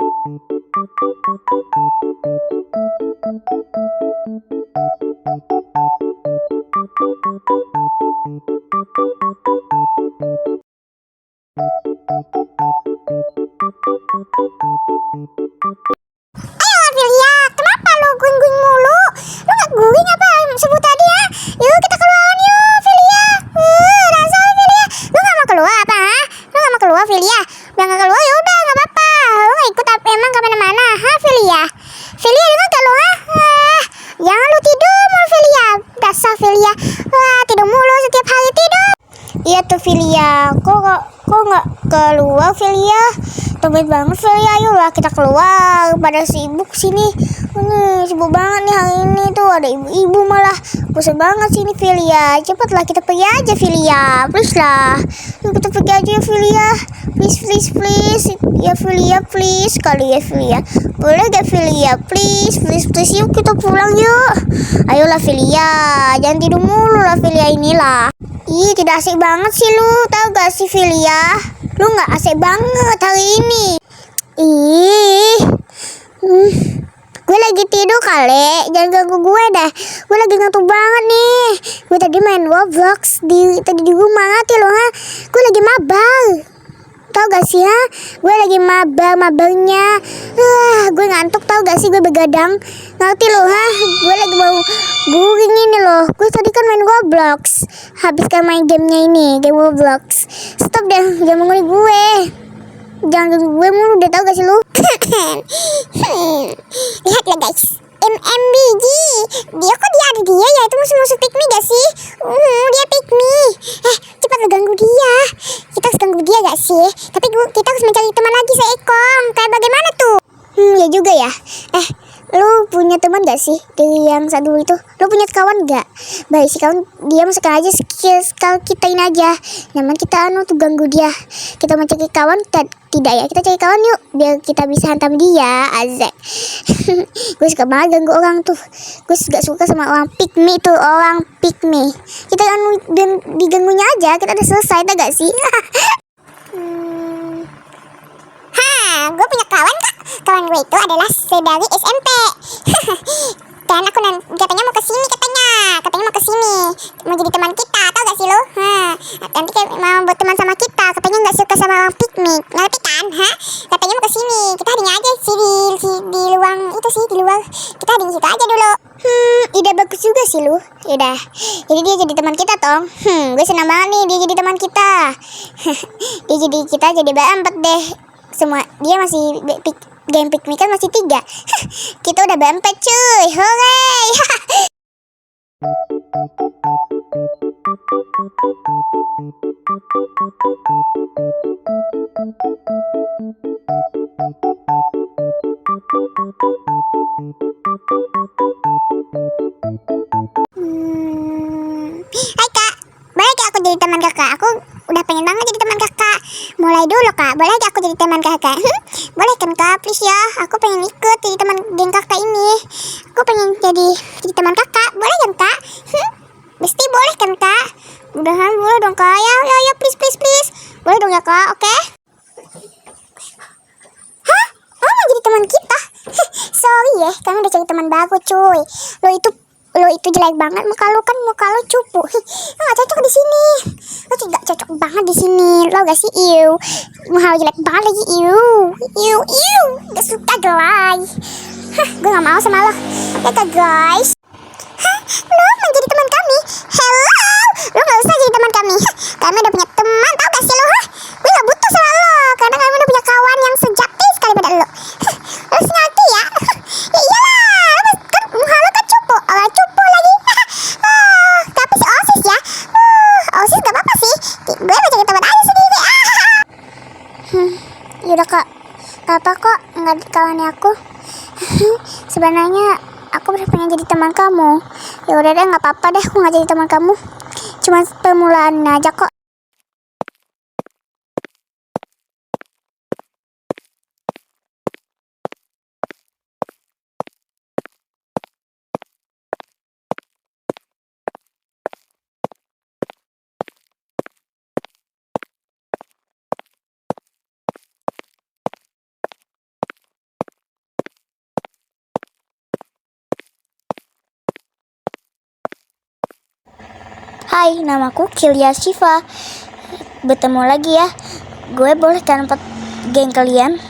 Ayo kenapa lu guing-guing mulu? Lu gak guing apa sebut tadi ya? Yuk kita keluar yuk Filia. Rasa Filia. Lu gak mau keluar apa? Ha? Lu gak mau keluar Filia? Udah gak keluar ya udah gak apa-apa. Lu gak ikut apa emang kemana-mana? Ha Filia? Filia dengar gak lu ha? Jangan lu tidur mulu Filia. Dasar Filia. Wah tidur mulu setiap hari tidur. Iya tuh Filia. Kok gak keluar Filia? Tumben banget Filia, ayolah kita keluar. Pada sibuk sini. Sibuk banget nih hari ini tuh. Ada ibu-ibu malah. Bosan banget sini Filia. Cepatlah kita pergi aja Filia. Please lah. Yuk kita pergi aja Filia. Please. Ya Filia please. Sekali ya Filia. Boleh gak Filia? Please. Yuk kita pulang yuk. Ayolah Filia. Jangan tidur mulu lah Filia inilah. Ih tidak asik banget sih lu. Tahu gak sih Filia? Lu gak asik banget hari ini. Gue lagi tidur kali. Jangan ganggu gue dah. Gue lagi ngantuk banget nih. Gue tadi main Roblox tadi di rumah. Ngerti lo ha? Gue lagi mabar. Tau gak sih ha? Gue lagi mabarnya. Gue ngantuk tau gak sih. Gue begadang. Ngerti lo ha? Gue lagi mau guring ini loh. Gue tadi kan main Roblox. Habiskan main gamenya ini. Game Roblox. Stop deh. Jangan mengganggu gue. Jangan ganggu gue mulu deh tau gak sih lu. Lihatlah guys. MMBG. Dia ada ya. Itu musuh pick me gak sih? Dia pick me. Cepat lu ganggu dia. Kita harus ganggu dia gak sih? Tapi kita harus mencari teman lagi seekong. Kayak bagaimana tuh? Ya juga ya. Lu punya teman gak sih dari yang satu itu? Lu punya kawan gak? Baik sih kawan, dia masukkan aja skill kita ini aja. Nyaman kita tuh ganggu dia. Kita mau cari kawan tidak ya? Kita cari kawan yuk biar kita bisa hantam dia. Azek. Gue suka banget ganggu orang tuh. Gue gak suka sama orang pick me tuh. Orang pick me. Kita diganggunya aja. Kita udah selesai tak gak sih? Gue punya kawan kak. Kawan gue itu adalah sedari SMP. Dan aku katanya mau kesini mau jadi teman kita, tau gak sih lo? Nanti mau buat teman sama kita. Katanya nggak suka sama orang piknik, ngerti kan? Katanya mau kesini. Kita hadinya aja sih di luar itu sih di luar. Kita hadinya situ aja dulu. Ide bagus juga sih lu. Yaudah, jadi dia jadi teman kita tong. Gue senang banget nih dia jadi teman kita. Kita jadi berempat deh. Semua dia masih game pick me kan masih 3. Kita udah berempat cuy. Hooray. Hai kak, boleh gak aku jadi teman kakak? Aku udah pengen banget jadi teman kakak. Mulai dulu kak, boleh gak aku jadi teman kakak? Boleh kan kak, please ya. Aku pengen ikut jadi teman geng kakak ini. Aku pengen jadi teman kakak, boleh kan kak? Mesti boleh kan kak? Mudahan boleh dong kak. Ya please. Boleh dong ya kak, oke? Oh mau jadi teman kita? Sorry ya, kamu udah cari teman baru cuy. Lo itu jelek banget, muka lo cupu. Lo gak cocok di sini. Lo tidak cocok banget di sini. Lo gak sih muka lo jelek banget lagi Gak suka guys. Gue gak mau sama lo. Ya kak guys. Lo mau jadi teman kami? Hello. Lo gak usah jadi teman kami. Kami udah punya teman, tau gak sih lo? Gue gak butuh sama lo. Karena kami udah punya kawan yang sejati sekali pada lo. Lo sengerti ya? Ya iyalah. Kan muka lo kan cupu. Orang cupu lagi. Tapi si OSIS ya. OSIS gak apa-apa sih. Gue mau jadi teman aja sendiri. Yaudah kak. Gak apa kok. Gak kawannya aku. Sebenarnya aku pengen jadi teman kamu. Ya udah deh gak apa-apa deh. Aku gak jadi teman kamu. Cuma permulaan aja kok. Hai, namaku Kilya Shiva. Bertemu lagi ya. Gue boleh kan geng kalian?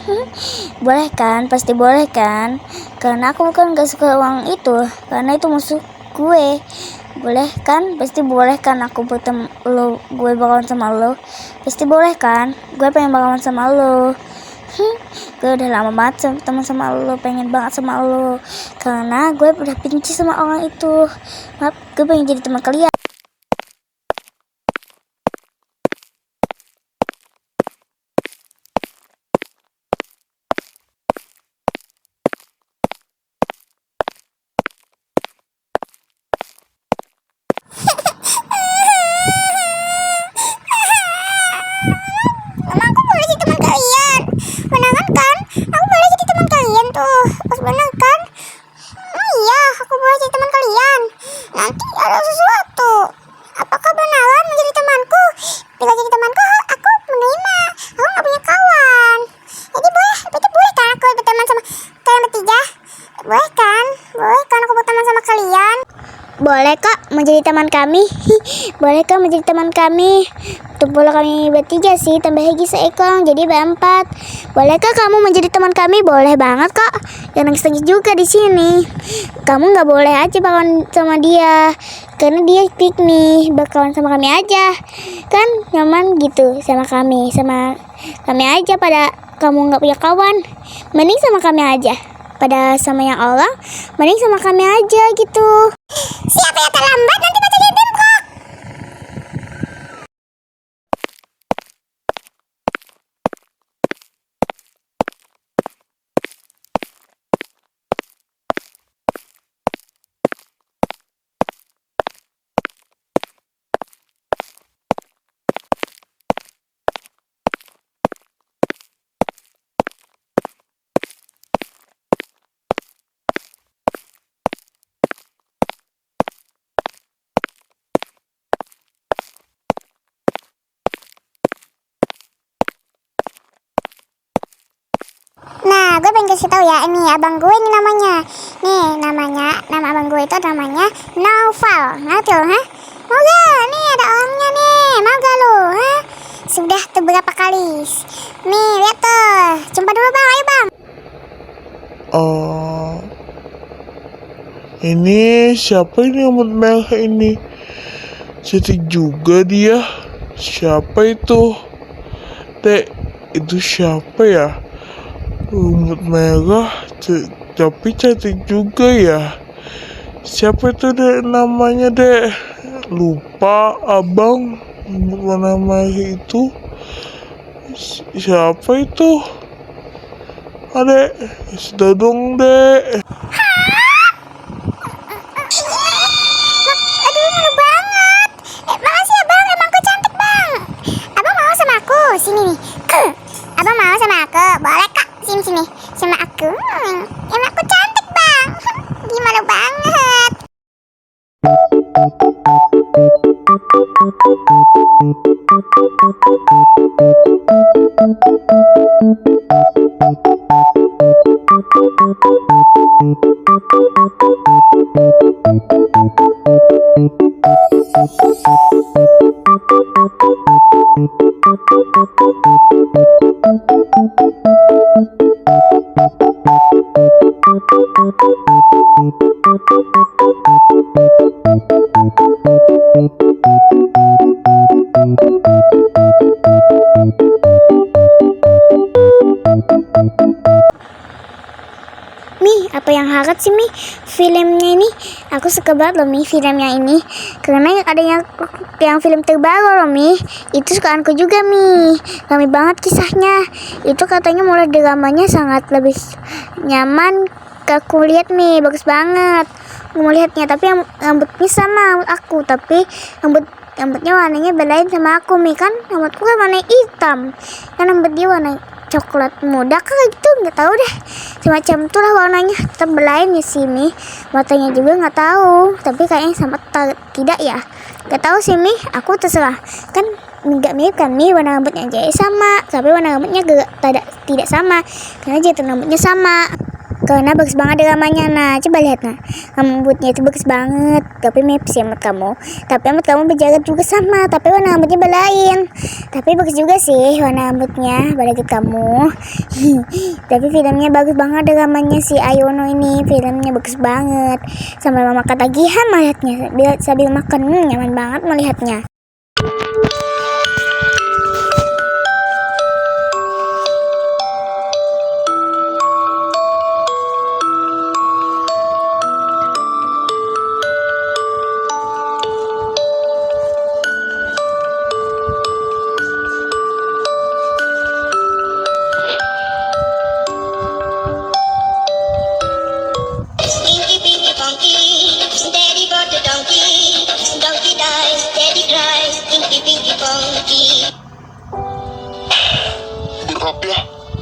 Boleh kan? Pasti boleh kan? Karena aku kan gak suka uang itu. Karena itu musuh gue. Boleh kan? Pasti boleh kan aku bertemu lo. Gue bakalan sama lo. Pasti boleh kan? Gue pengen bakalan sama lo. Gue udah lama banget teman sama lo, pengen banget sama lo. Karena gue udah benci sama orang itu. Maaf, gue pengen jadi teman kalian. Emang aku boleh jadi teman kalian? Beneran kan? Aku boleh jadi teman kalian tuh. Pas bener kan? Iya, aku boleh jadi teman kalian. Nanti ada sesuatu. Apakah beneran menjadi temanku? Bila jadi temanku, aku menerima. Aku gak punya kawan. Jadi boleh kan aku berteman sama kalian bertiga? Boleh kan? Boleh kan aku berteman sama kalian? Boleh kak menjadi teman kami. Boleh kak menjadi teman kami. Tumpul kami bertiga sih, tambah lagi seekor jadi berempat. Bolehkah kamu menjadi teman kami? Boleh banget kak. Yang nangis juga di sini. Kamu nggak boleh aja bakalan sama dia, karena dia pick me. Bakalan sama kami aja, kan nyaman gitu sama kami aja. Pada kamu nggak punya kawan, mending sama kami aja. Pada sama yang Allah, mending sama kami aja gitu. Siapa yang terlambat nanti bacanya tembok. Nah, gue pengen kasih tahu ya, ini abang gue ini namanya. Nama abang gue itu namanya Naufal. Ngerti lo, ha? Mau gak? Nih ada orangnya nih. Mau gak lo, ha? Sudah tuh berapa kali. Nih, lihat tuh. Jumpa dulu bang, ayo bang. Ini siapa ini rambut merah ini? Cantik juga dia. Siapa itu? Dek, itu siapa ya? Rambut merah, tapi cantik juga ya. Siapa itu dek namanya dek? Lupa abang. Rambut warna merah itu. Siapa itu? Adek, sudah dong dek. Aduh, malu banget. Makasih ya bang, emang aku cantik bang. Abang mau sama aku? Sini nih. Abang mau sama aku? Boleh kak, sini sama aku. Emang aku cantik bang. Gimana banget. Mi, apa yang hangat sih Mi? Filmnya ini, aku suka banget loh Mi filmnya ini. Karena ada yang film terbaru loh Mi. Itu sukaanku juga Mi. Rame banget kisahnya. Itu katanya mulai dramanya sangat lebih nyaman. Aku lihat Mi, bagus banget. Aku mau lihatnya, tapi yang rambutnya sama aku, tapi rambutnya warnanya belain sama aku Mi, kan rambutku kan warna hitam, kan rambut dia warna coklat muda kayak gitu, nggak tahu deh, semacam itulah warnanya. Tetap belain ya sih Mi, matanya juga nggak tahu, tapi kayaknya sama tidak ya, nggak tahu sih Mi, aku terserah. Kan nggak mirip kan Mi, warna rambutnya aja sama, tapi warna rambutnya tidak sama, karena jatuh rambutnya sama. Karena bagus banget dramanya. Nah, coba lihat nah. Rambutnya itu bagus banget. Tapi mirip sih rambut kamu. Tapi rambut kamu berjarak juga sama. Tapi warna rambutnya berlain. Tapi bagus juga sih warna rambutnya berlain kamu. Tapi filmnya bagus banget dramanya si Ayono ini. Filmnya bagus banget. Sampai mama ketagihan melihatnya. Sambil makan nyaman banget melihatnya. Inky Pinky Funky, Daddy got the donkey. Donkey dies, Daddy cries. Inky Pinky Funky. Berat ya,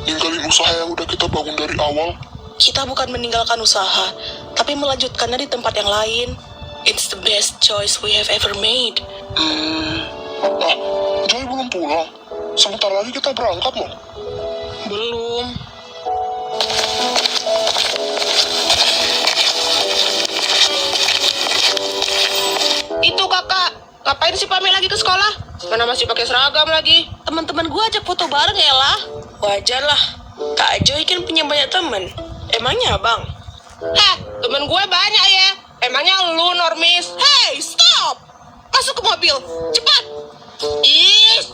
ninggalin usaha yang udah kita bangun dari awal. Kita bukan meninggalkan usaha, tapi melanjutkannya di tempat yang lain. It's the best choice we have ever made. Joy belum pulang. Sebentar lagi kita berangkat loh. Belum. Itu kakak, ngapain sih pamit lagi ke sekolah? Mana masih pakai seragam lagi? Teman-teman gue ajak foto bareng ya lah. Wajar lah, Kak Joy kan punya banyak temen. Emangnya abang? Temen gue banyak ya. Emangnya lu normis? Hey, stop! Masuk ke mobil, cepat! Ih!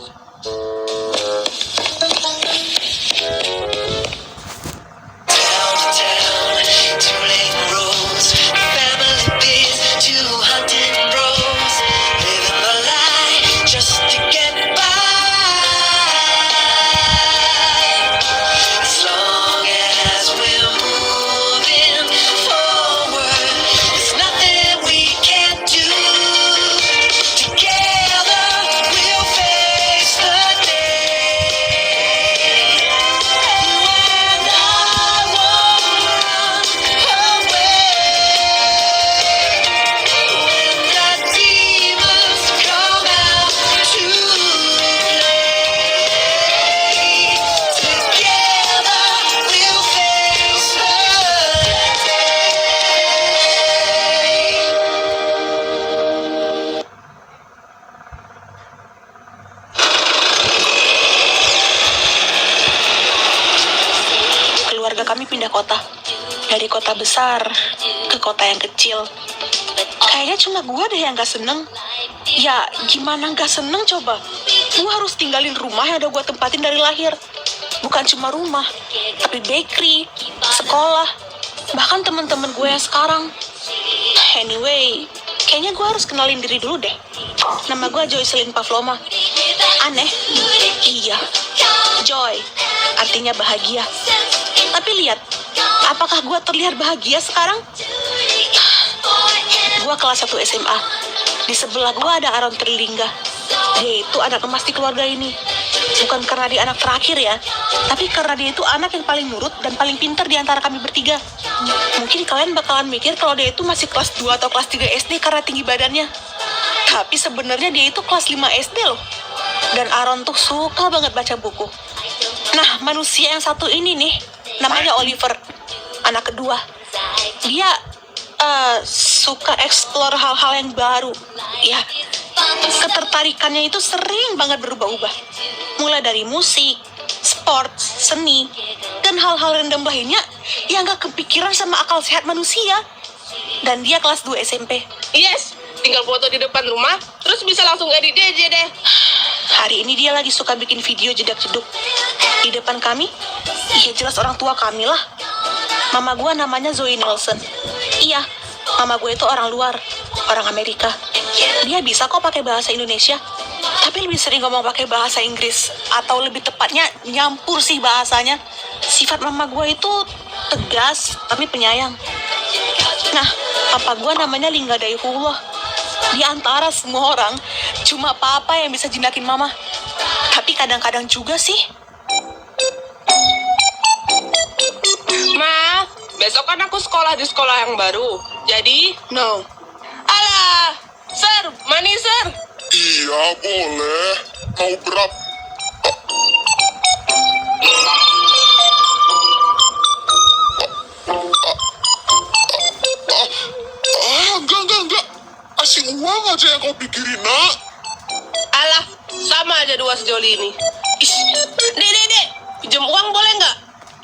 Keluarga kami pindah kota. Dari kota besar ke kota yang kecil. Kayaknya cuma gue deh yang gak seneng. Ya gimana gak seneng coba. Gue harus tinggalin rumah yang udah gue tempatin dari lahir. Bukan cuma rumah, tapi bakery, sekolah, bahkan teman-teman gue yang sekarang. Anyway, kayaknya gue harus kenalin diri dulu deh. Nama gue Joycelyn Pavloma. Aneh? Iya, Joy, artinya bahagia. Tapi lihat, apakah gue terlihat bahagia sekarang? Gue kelas 1 SMA. Di sebelah gue ada Aaron Trilingga. Dia itu anak emas di keluarga ini. Bukan karena dia anak terakhir ya, tapi karena dia itu anak yang paling nurut dan paling pintar di antara kami bertiga. Mungkin kalian bakalan mikir kalau dia itu masih kelas 2 atau kelas 3 SD karena tinggi badannya. Tapi sebenarnya dia itu kelas 5 SD loh. Dan Aaron tuh suka banget baca buku. Nah, manusia yang satu ini nih, namanya Oliver, anak kedua. Dia suka explore hal-hal yang baru. Ya, ketertarikannya itu sering banget berubah-ubah. Mulai dari musik, sport, seni, dan hal-hal random lainnya yang gak kepikiran sama akal sehat manusia. Dan dia kelas 2 SMP. Yes, tinggal foto di depan rumah, terus bisa langsung edit aja deh. Hari ini dia lagi suka bikin video jedak-jeduk. Di depan kami, iya jelas orang tua kami lah. Mama gue namanya Zoe Nelson. Iya, mama gue itu orang luar, orang Amerika. Dia bisa kok pakai bahasa Indonesia, tapi lebih sering ngomong pakai bahasa Inggris. Atau lebih tepatnya, nyampur sih bahasanya. Sifat mama gue itu tegas, tapi penyayang. Nah, papa gue namanya Lingga Daifullah. Di antara semua orang, cuma papa yang bisa jinakin mama. Tapi kadang-kadang juga sih. Ma, besok kan aku sekolah di sekolah yang baru. Jadi, no. Alah, sir, money sir. Iya, boleh. Mau berapa? kiri, nak. Alah, sama aja dua sejoli ini. Ish, dek, pinjam uang boleh nggak?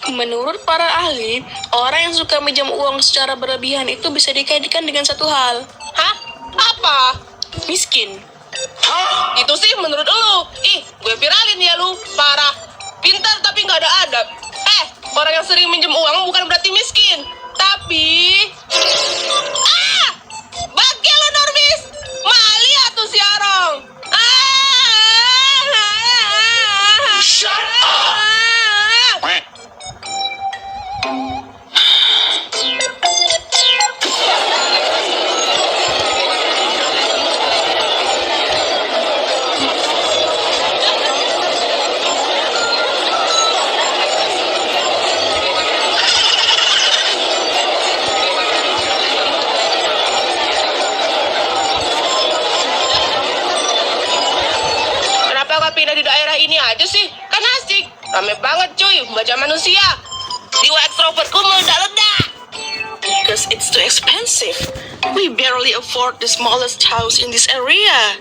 Menurut para ahli, orang yang suka minjam uang secara berlebihan itu bisa dikaitkan dengan satu hal. Hah? Apa? Miskin. Itu sih menurut lu. Ih, gue viralin ya lu. Parah. Pintar tapi nggak ada adab. Orang yang sering minjem uang bukan berarti miskin. Tapi... Bangke lu, Norbis. Mali atuh si Arong. Shut up. Kenapa gak pindah di daerah ini aja sih? Kan asik. Rame banget cuy, baca manusia. Jiwa ekstrovertku meledak-ledak. Because it's too expensive. We barely afford the smallest house in this area.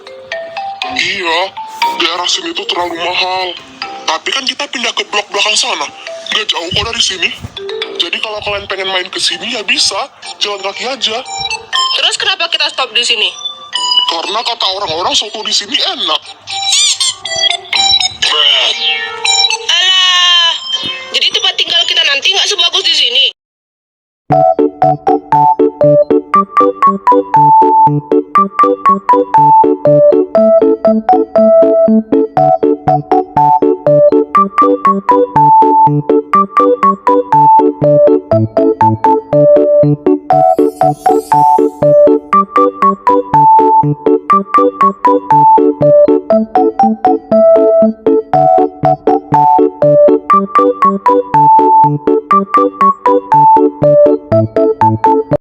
Iya, daerah sini tuh terlalu mahal. Tapi kan kita pindah ke blok belakang sana. Gak jauh kok dari sini. Jadi kalau kalian pengen main ke sini ya bisa, jalan kaki aja. Terus kenapa kita stop di sini? Karena kata orang-orang soto di sini enak. Alah, jadi tempat tinggal kita nanti nggak sebagus di sini.